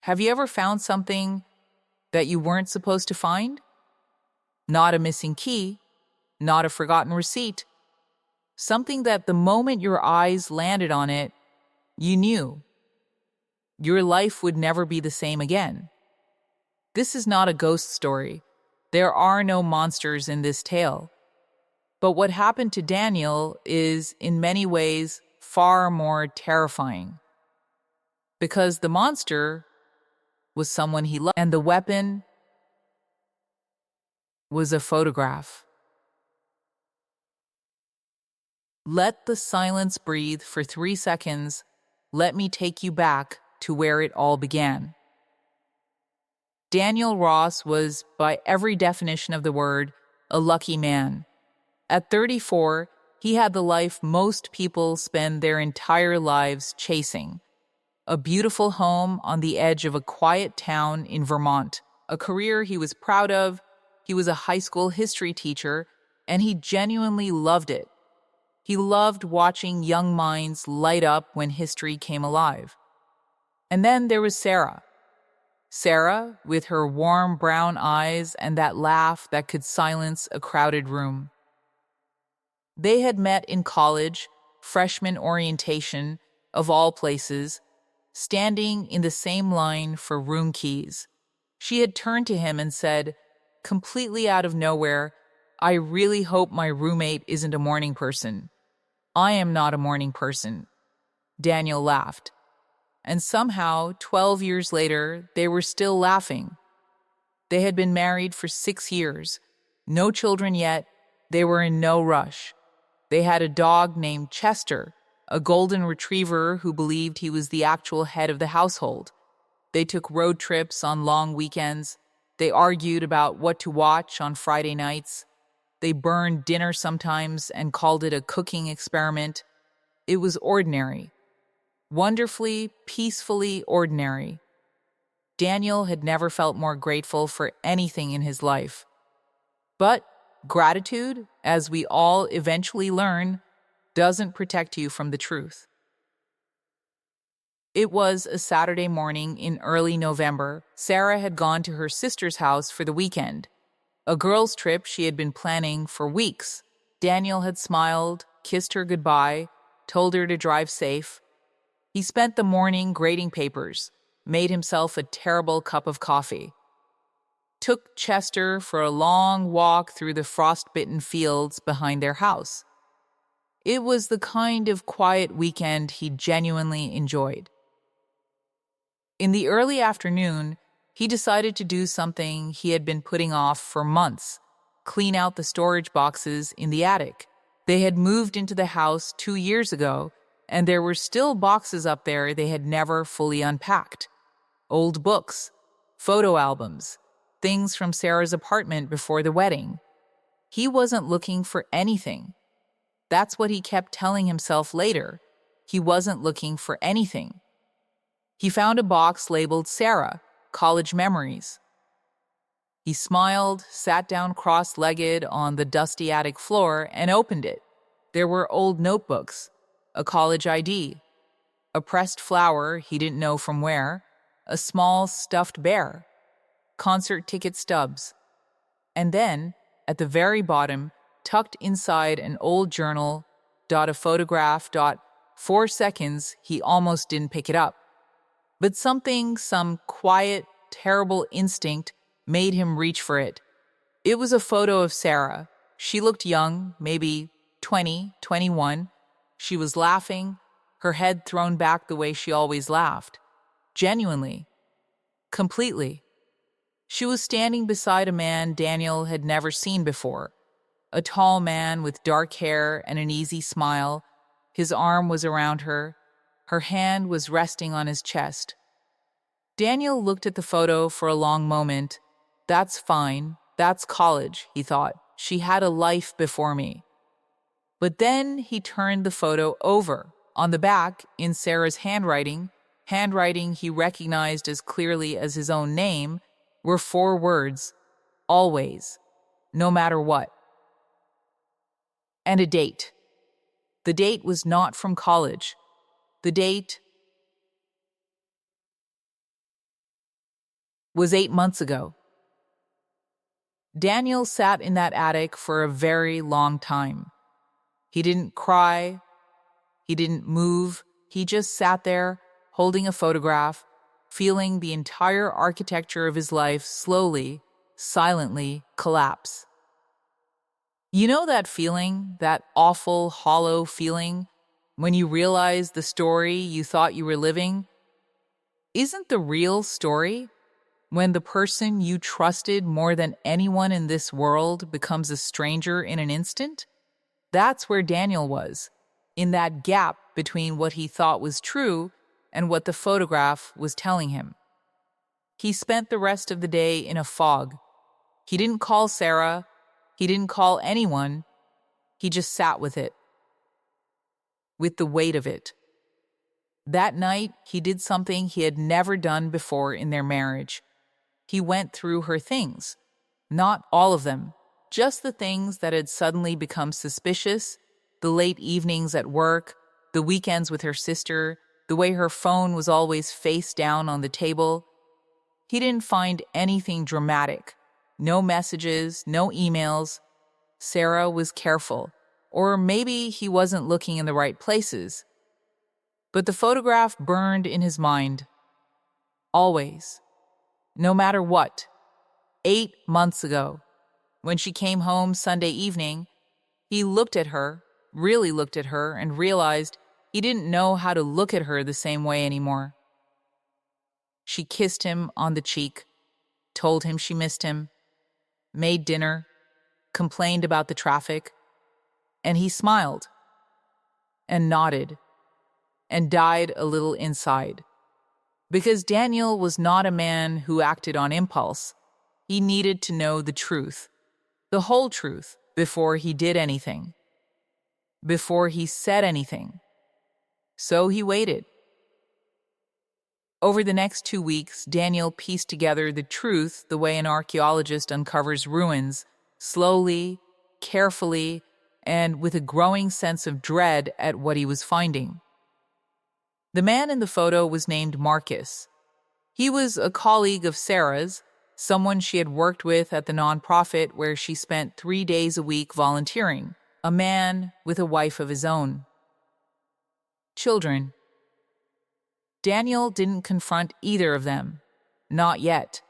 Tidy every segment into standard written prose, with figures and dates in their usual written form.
Have you ever found something that you weren't supposed to find? Not a missing key, not a forgotten receipt. Something that the moment your eyes landed on it, you knew your life would never be the same again. This is not a ghost story. There are no monsters in this tale. But what happened to Daniel is, in many ways, far more terrifying. Because the monster was someone he loved, and the weapon was a photograph. Let the silence breathe for 3 seconds. Let me take you back to where it all began. Daniel Ross was, by every definition of the word, a lucky man. At 34, he had the life most people spend their entire lives chasing. A beautiful home on the edge of a quiet town in Vermont, a career he was proud of. He was a high school history teacher, and he genuinely loved it. He loved watching young minds light up when history came alive. And then there was Sarah. Sarah, with her warm brown eyes and that laugh that could silence a crowded room. They had met in college, freshman orientation, of all places, standing in the same line for room keys. She had turned to him and said, completely out of nowhere, "I really hope my roommate isn't a morning person." "I am not a morning person." Daniel laughed. And somehow, 12 years later, they were still laughing. They had been married for 6 years. No children yet. They were in no rush. They had a dog named Chester, a golden retriever who believed he was the actual head of the household. They took road trips on long weekends. They argued about what to watch on Friday nights. They burned dinner sometimes and called it a cooking experiment. It was ordinary. Wonderfully, peacefully ordinary. Daniel had never felt more grateful for anything in his life. But gratitude, as we all eventually learn, doesn't protect you from the truth. It was a Saturday morning in early November. Sarah had gone to her sister's house for the weekend, a girls' trip she had been planning for weeks. Daniel had smiled, kissed her goodbye, told her to drive safe. He spent the morning grading papers, made himself a terrible cup of coffee, took Chester for a long walk through the frost-bitten fields behind their house. It was the kind of quiet weekend he genuinely enjoyed. In the early afternoon, he decided to do something he had been putting off for months: clean out the storage boxes in the attic. They had moved into the house 2 years ago, and there were still boxes up there they had never fully unpacked. Old books, photo albums, things from Sarah's apartment before the wedding. He wasn't looking for anything. That's what he kept telling himself later. He wasn't looking for anything. He found a box labeled Sarah, College Memories. He smiled, sat down cross-legged on the dusty attic floor, and opened it. There were old notebooks, a college ID, a pressed flower he didn't know from where, a small stuffed bear, concert ticket stubs. And then, at the very bottom, tucked inside an old journal, a photograph. 4 seconds, he almost didn't pick it up. But some quiet, terrible instinct made him reach for it. It was a photo of Sarah. She looked young, maybe 20, 21. She was laughing, her head thrown back the way she always laughed. Genuinely. Completely. She was standing beside a man Daniel had never seen before. A tall man with dark hair and an easy smile. His arm was around her. Her hand was resting on his chest. Daniel looked at the photo for a long moment. That's fine. That's college, he thought. She had a life before me. But then he turned the photo over. On the back, in Sarah's handwriting he recognized as clearly as his own name, were 4 words: always, no matter what. And a date. The date was not from college. The date was 8 months ago. Daniel sat in that attic for a very long time. He didn't cry. He didn't move. He just sat there, holding a photograph, feeling the entire architecture of his life slowly, silently collapse. You know that feeling, that awful, hollow feeling, when you realize the story you thought you were living isn't the real story? When the person you trusted more than anyone in this world becomes a stranger in an instant? That's where Daniel was, in that gap between what he thought was true and what the photograph was telling him. He spent the rest of the day in a fog. He didn't call Sarah. He didn't call anyone. He just sat with it, with the weight of it. That night, he did something he had never done before in their marriage. He went through her things. Not all of them, just the things that had suddenly become suspicious, the late evenings at work, the weekends with her sister, the way her phone was always face down on the table. He didn't find anything dramatic. No messages, no emails. Sarah was careful, or maybe he wasn't looking in the right places. But the photograph burned in his mind. Always. No matter what. 8 months ago, when she came home Sunday evening, he looked at her, really looked at her, and realized he didn't know how to look at her the same way anymore. She kissed him on the cheek, told him she missed him, made dinner, complained about the traffic, and he smiled and nodded and died a little inside. Because Daniel was not a man who acted on impulse. He needed to know the truth, the whole truth, before he did anything, before he said anything. So he waited. Over the next 2 weeks, Daniel pieced together the truth the way an archaeologist uncovers ruins, slowly, carefully, and with a growing sense of dread at what he was finding. The man in the photo was named Marcus. He was a colleague of Sarah's, someone she had worked with at the nonprofit where she spent 3 days a week volunteering, a man with a wife of his own. Children. Daniel didn't confront either of them. Not yet.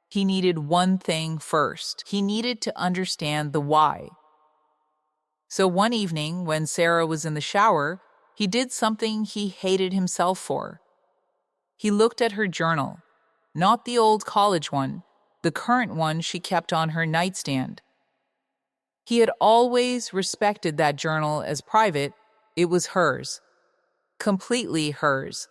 He needed one thing first. He needed to understand the why. So one evening, when Sarah was in the shower, he did something he hated himself for. He looked at her journal, not the old college one, the current one she kept on her nightstand. He had always respected that journal as private. It was hers, completely hers.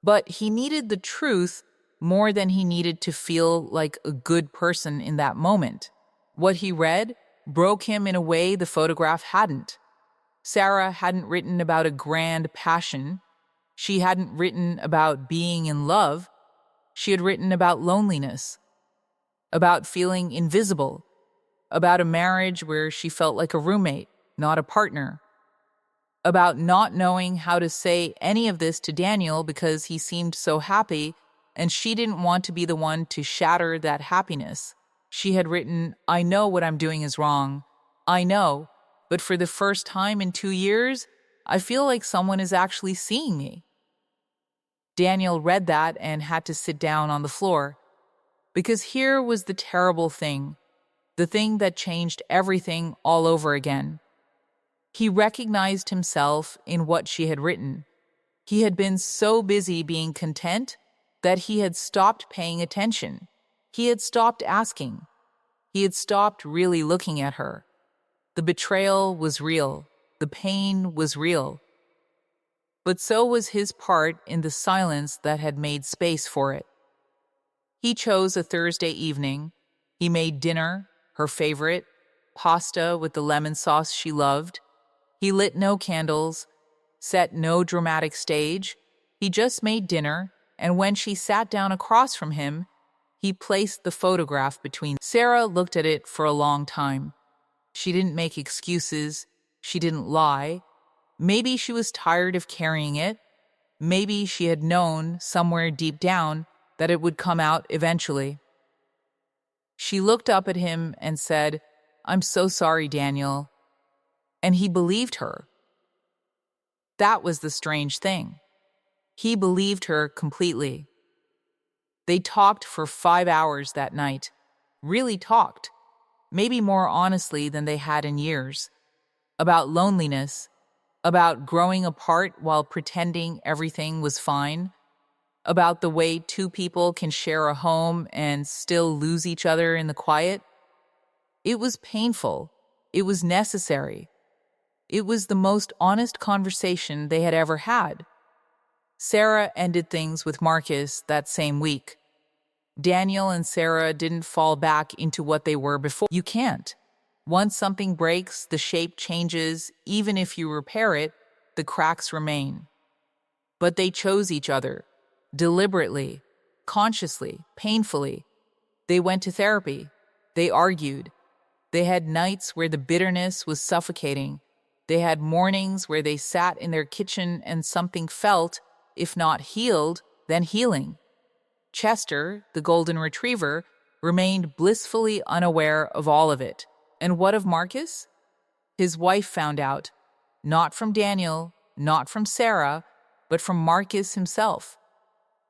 But he needed the truth more than he needed to feel like a good person in that moment. What he read broke him in a way the photograph hadn't. Sarah hadn't written about a grand passion. She hadn't written about being in love. She had written about loneliness, about feeling invisible, about a marriage where she felt like a roommate, not a partner, about not knowing how to say any of this to Daniel because he seemed so happy and she didn't want to be the one to shatter that happiness. She had written, "I know what I'm doing is wrong. I know. But for the first time in 2 years, I feel like someone is actually seeing me." Daniel read that and had to sit down on the floor. Because here was the terrible thing, the thing that changed everything all over again. He recognized himself in what she had written. He had been so busy being content that he had stopped paying attention. He had stopped asking. He had stopped really looking at her. The betrayal was real. The pain was real. But so was his part in the silence that had made space for it. He chose a Thursday evening. He made dinner, her favorite, pasta with the lemon sauce she loved. He lit no candles, set no dramatic stage. He just made dinner, and when she sat down across from him, he placed the photograph between. Sarah looked at it for a long time. She didn't make excuses. She didn't lie. Maybe she was tired of carrying it. Maybe she had known, somewhere deep down, that it would come out eventually. She looked up at him and said, "I'm so sorry, Daniel." And he believed her. That was the strange thing. He believed her completely. They talked for 5 hours that night. Really talked. Maybe more honestly than they had in years. About loneliness. About growing apart while pretending everything was fine. About the way two people can share a home and still lose each other in the quiet. It was painful. It was necessary. It was the most honest conversation they had ever had. Sarah ended things with Marcus that same week. Daniel and Sarah didn't fall back into what they were before. You can't. Once something breaks, the shape changes. Even if you repair it, the cracks remain. But they chose each other. Deliberately, consciously, painfully. They went to therapy. They argued. They had nights where the bitterness was suffocating. They had mornings where they sat in their kitchen and something felt, if not healed, then healing. Chester, the golden retriever, remained blissfully unaware of all of it. And what of Marcus? His wife found out, not from Daniel, not from Sarah, but from Marcus himself.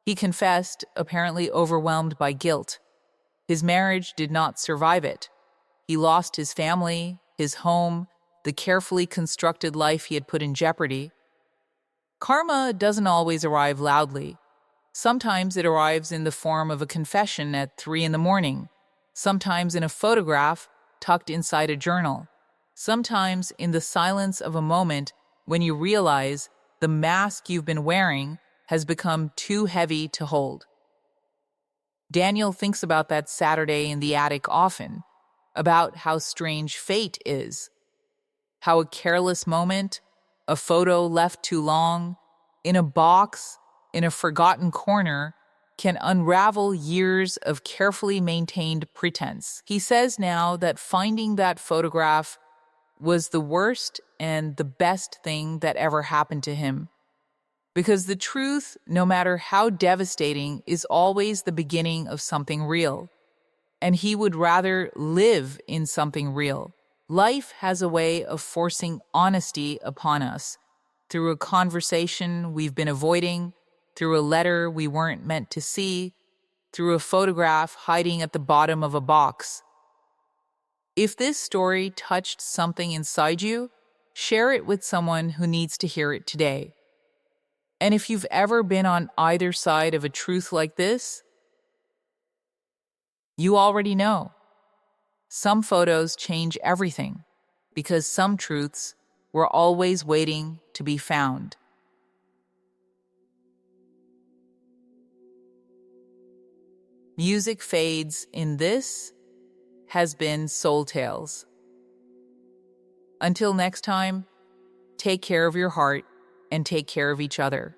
He confessed, apparently overwhelmed by guilt. His marriage did not survive it. He lost his family, his home, the carefully constructed life he had put in jeopardy. Karma doesn't always arrive loudly. Sometimes it arrives in the form of a confession at 3 a.m, sometimes in a photograph tucked inside a journal, sometimes in the silence of a moment when you realize the mask you've been wearing has become too heavy to hold. Daniel thinks about that Saturday in the attic often, about how strange fate is, how a careless moment, a photo left too long, in a box, in a forgotten corner, can unravel years of carefully maintained pretense. He says now that finding that photograph was the worst and the best thing that ever happened to him. Because the truth, no matter how devastating, is always the beginning of something real. And he would rather live in something real. Life has a way of forcing honesty upon us through a conversation we've been avoiding, through a letter we weren't meant to see, through a photograph hiding at the bottom of a box. If this story touched something inside you, share it with someone who needs to hear it today. And if you've ever been on either side of a truth like this, you already know. Some photos change everything because some truths were always waiting to be found. Music fades in this has been Soul Tales. Until next time, take care of your heart and take care of each other.